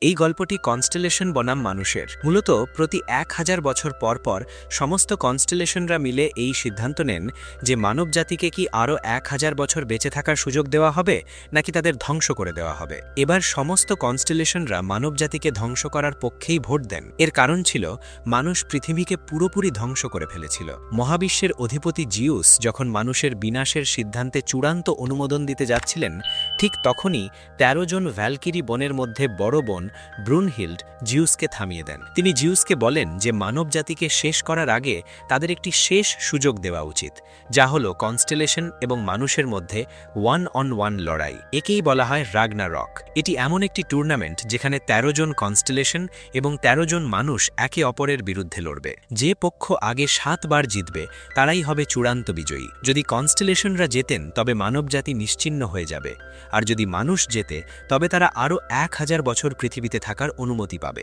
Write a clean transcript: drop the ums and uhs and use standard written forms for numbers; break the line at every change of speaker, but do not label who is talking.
এই গল্পটি কনস্টেলেশন বনাম মানুষের। মূলত প্রতি 1000 বছর পর পর সমস্ত কনস্টেলেশনরা মিলে এই সিদ্ধান্ত নেন যে মানবজাতিকে কি আরও 1000 বছর বেঁচে থাকার সুযোগ দেওয়া হবে নাকি তাদের ধ্বংস করে দেওয়া হবে। এবার সমস্ত কনস্টেলেশনরা মানবজাতিকে ধ্বংস করার পক্ষেই ভোট দেন। এর কারণ ছিল মানুষ পৃথিবীকে পুরোপুরি ধ্বংস করে ফেলেছিল। মহাবিশ্বের অধিপতি জিউস যখন মানুষের বিনাশের সিদ্ধান্তে চূড়ান্ত অনুমোদন দিতে যাচ্ছিলেন, ঠিক তখনই 13 জন ভ্যালকিরি বোনের মধ্যে বড় বোন ব্রুনহিল্ড জিউসকে থামিয়ে দেন। তিনি জিউসকে বলেন যে মানবজাতিকে শেষ করার আগে তাদের একটি শেষ সুযোগ দেওয়া উচিত, যা হল কনস্টেলেশন এবং মানুষের মধ্যে 1-on-1 লড়াই। একেই বলা হয় রাগনারক। এটি এমন একটি টুর্নামেন্ট যেখানে 13 জন কনস্টেলেশন এবং 13 জন মানুষ একে অপরের বিরুদ্ধে লড়বে। যে পক্ষ আগে 7 বার জিতবে তারাই হবে চূড়ান্ত বিজয়ী। যদি কনস্টেলেশনরা জেতেন তবে মানবজাতি নিশ্চিহ্ন হয়ে যাবে, আর যদি মানুষ জেতে তবে তারা আরও 1000 বছর পৃথিবীতে থাকার অনুমতি পাবে।